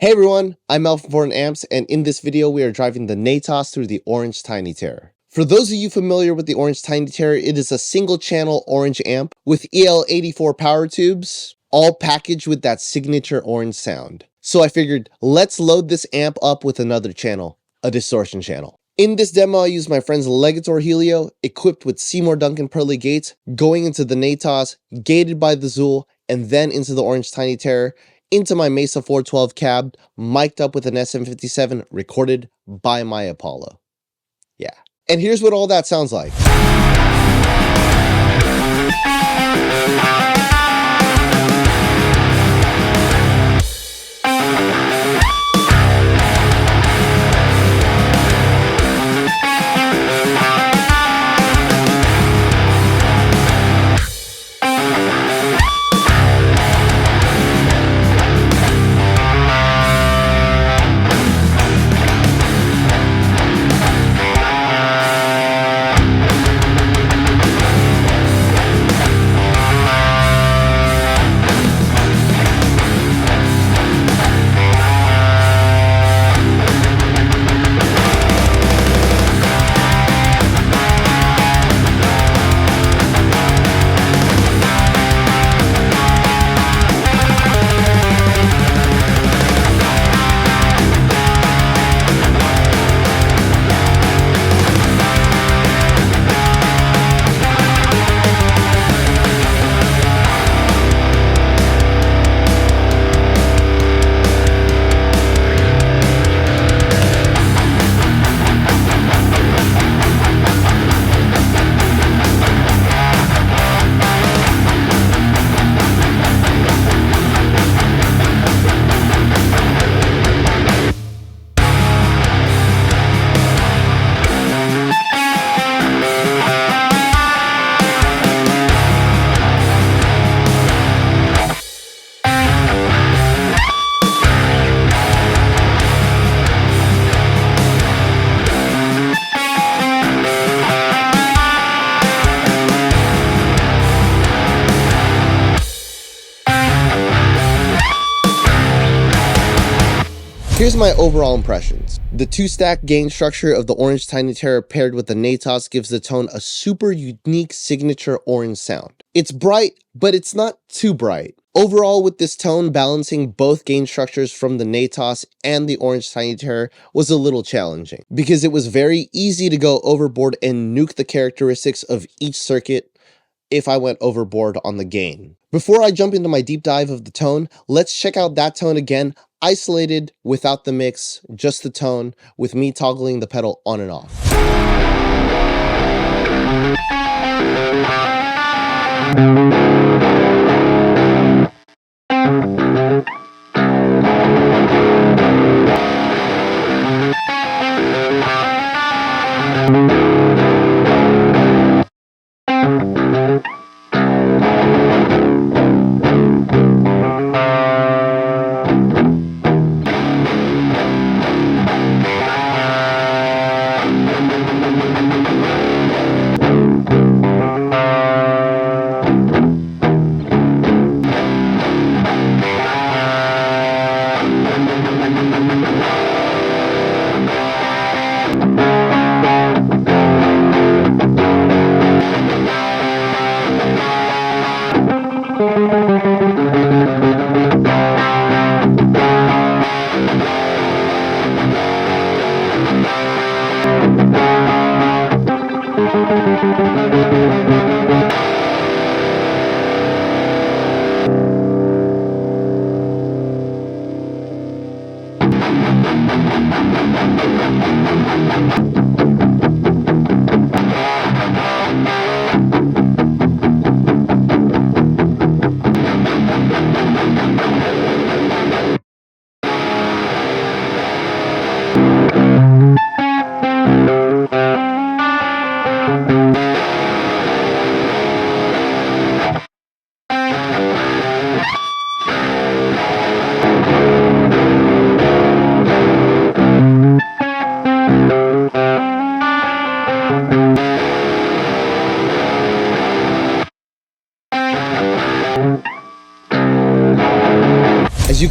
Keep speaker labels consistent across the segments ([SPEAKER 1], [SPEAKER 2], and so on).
[SPEAKER 1] Hey everyone, I'm Mel from Fortin Amps, and in this video we are driving the NATAS through the Orange Tiny Terror. For those of you familiar with the Orange Tiny Terror, it is a single channel orange amp with EL84 power tubes, all packaged with that signature orange sound. So I figured, let's load this amp up with another channel, a distortion channel. In this demo, I used my friend's Legator Helio, equipped with Seymour Duncan Pearly gates, going into the NATAS, gated by the Zool, and then into the Orange Tiny Terror, into my Mesa 412 cab, mic'd up with an SM57, recorded by my Apollo. Yeah. And here's what all that sounds like. Here's my overall impressions. The two-stack gain structure of the Orange Tiny Terror paired with the NATAS gives the tone a super unique signature orange sound. It's bright, but it's not too bright. Overall, with this tone, balancing both gain structures from the NATAS and the Orange Tiny Terror was a little challenging, because it was very easy to go overboard and nuke the characteristics of each circuit if I went overboard on the gain. Before I jump into my deep dive of the tone, let's check out that tone again, isolated, without the mix, just the tone, with me toggling the pedal on and off.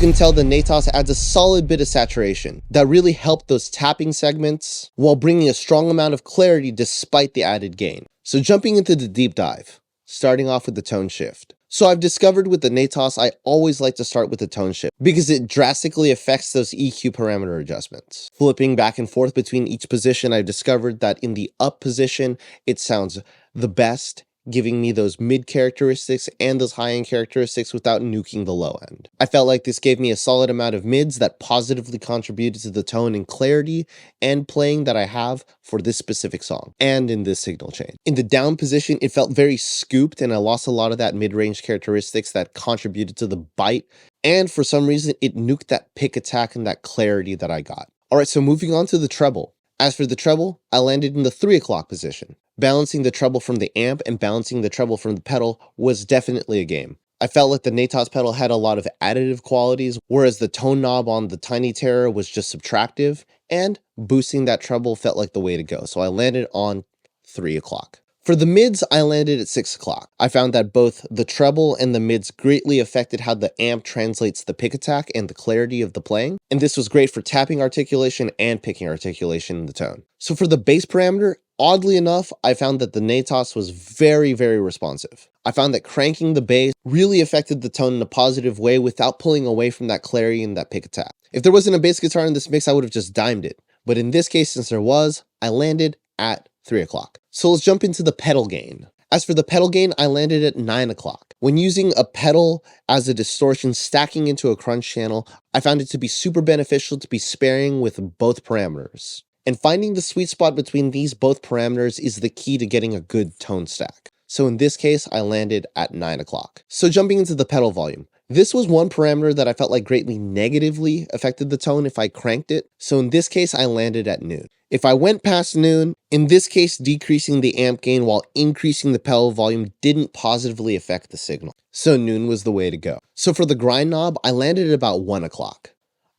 [SPEAKER 1] can tell the NATAS adds a solid bit of saturation that really helped those tapping segments while bringing a strong amount of clarity despite the added gain. So jumping into the deep dive, starting off with the tone shift. So I've discovered with the NATAS, I always like to start with the tone shift because it drastically affects those EQ parameter adjustments. Flipping back and forth between each position, I've discovered that in the up position, it sounds the best, giving me those mid characteristics and those high end characteristics without nuking the low end. I felt like this gave me a solid amount of mids that positively contributed to the tone and clarity and playing that I have for this specific song and in this signal chain. In the down position, it felt very scooped and I lost a lot of that mid-range characteristics that contributed to the bite, and for some reason it nuked that pick attack and that clarity that I got. Alright, so moving on to the treble. As for the treble, I landed in the 3 o'clock position. Balancing the treble from the amp and balancing the treble from the pedal was definitely a game. I felt like the NATAS pedal had a lot of additive qualities, whereas the tone knob on the Tiny Terror was just subtractive, and boosting that treble felt like the way to go, so I landed on 3 o'clock. For the mids, I landed at 6 o'clock. I found that both the treble and the mids greatly affected how the amp translates the pick attack and the clarity of the playing, and this was great for tapping articulation and picking articulation in the tone. So for the bass parameter, oddly enough, I found that the NATAS was very, very responsive. I found that cranking the bass really affected the tone in a positive way without pulling away from that clarity and that pick attack. If there wasn't a bass guitar in this mix, I would have just dimed it. But in this case, since there was, I landed at 3 o'clock. So let's jump into the pedal gain. As for the pedal gain, I landed at 9 o'clock. When using a pedal as a distortion stacking into a crunch channel, I found it to be super beneficial to be sparing with both parameters. And finding the sweet spot between these both parameters is the key to getting a good tone stack. So in this case, I landed at 9 o'clock. So jumping into the pedal volume. This was one parameter that I felt like greatly negatively affected the tone if I cranked it. So in this case, I landed at noon. If I went past noon, in this case, decreasing the amp gain while increasing the pedal volume didn't positively affect the signal. So noon was the way to go. So for the grind knob, I landed at about 1 o'clock.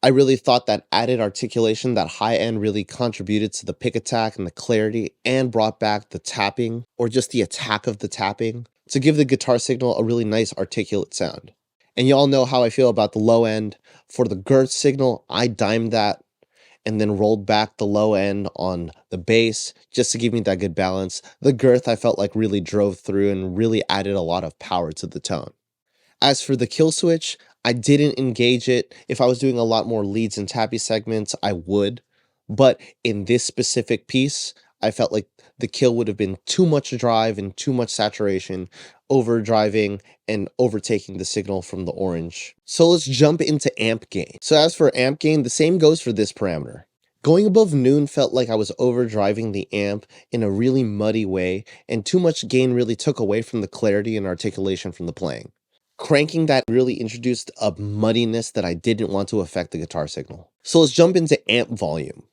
[SPEAKER 1] I really thought that added articulation, that high end really contributed to the pick attack and the clarity and brought back the tapping or just the attack of the tapping to give the guitar signal a really nice articulate sound. And y'all know how I feel about the low end. For the girth signal, I dimed that and then rolled back the low end on the bass just to give me that good balance. The girth I felt like really drove through and really added a lot of power to the tone. As for the kill switch, I didn't engage it. If I was doing a lot more leads and tappy segments, I would. But in this specific piece, I felt like the kill would have been too much drive and too much saturation, overdriving and overtaking the signal from the orange. So let's jump into amp gain. So as for amp gain, the same goes for this parameter. Going above noon felt like I was overdriving the amp in a really muddy way, and too much gain really took away from the clarity and articulation from the playing. Cranking that really introduced a muddiness that I didn't want to affect the guitar signal. So let's jump into amp volume.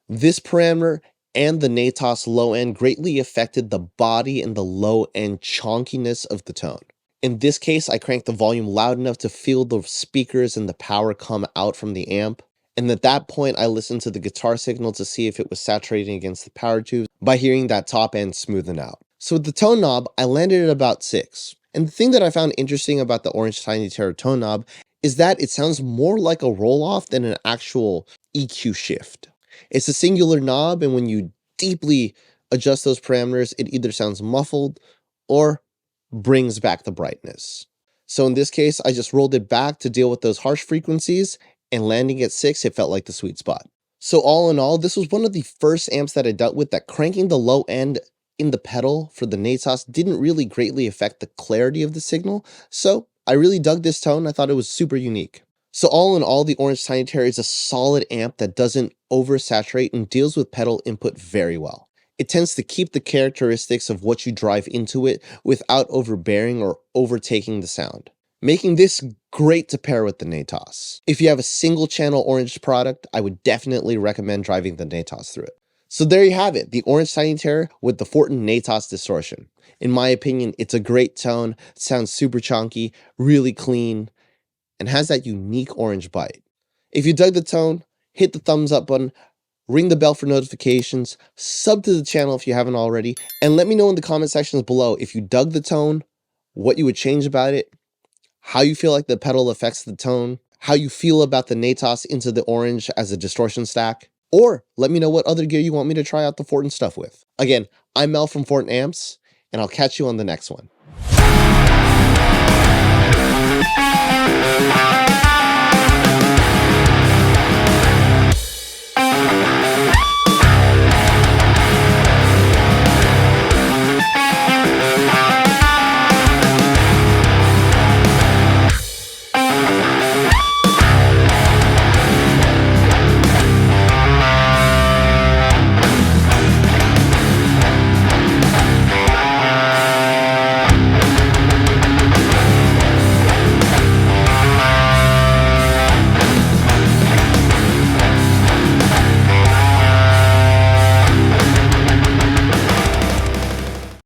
[SPEAKER 1] This parameter and the NATAS low end greatly affected the body and the low end chonkiness of the tone. In this case, I cranked the volume loud enough to feel the speakers and the power come out from the amp. And at that point, I listened to the guitar signal to see if it was saturating against the power tubes by hearing that top end smoothen out. So with the tone knob, I landed at about 6. And the thing that I found interesting about the Orange Tiny Terror tone knob is that it sounds more like a roll-off than an actual EQ shift. It's a singular knob, and when you deeply adjust those parameters, it either sounds muffled or brings back the brightness. So in this case, I just rolled it back to deal with those harsh frequencies, and landing at 6, it felt like the sweet spot. So all in all, this was one of the first amps that I dealt with that cranking the low end in the pedal for the NATAS didn't really greatly affect the clarity of the signal, so I really dug this tone. I thought it was super unique. So all in all, the Orange Tiny Terror is a solid amp that doesn't oversaturate and deals with pedal input very well. It tends to keep the characteristics of what you drive into it without overbearing or overtaking the sound, making this great to pair with the NATAS. If you have a single channel Orange product, I would definitely recommend driving the NATAS through it. So there you have it, the Orange Tiny Terror with the Fortin NATAS distortion. In my opinion, it's a great tone, sounds super chunky, really clean, and has that unique orange bite. If you dug the tone, hit the thumbs up button, ring the bell for notifications, sub to the channel if you haven't already, and let me know in the comment sections below if you dug the tone, what you would change about it, how you feel like the pedal affects the tone, how you feel about the NATAS into the orange as a distortion stack, or let me know what other gear you want me to try out the Fortin stuff with. Again, I'm Mel from Fortin Amps, and I'll catch you on the next one.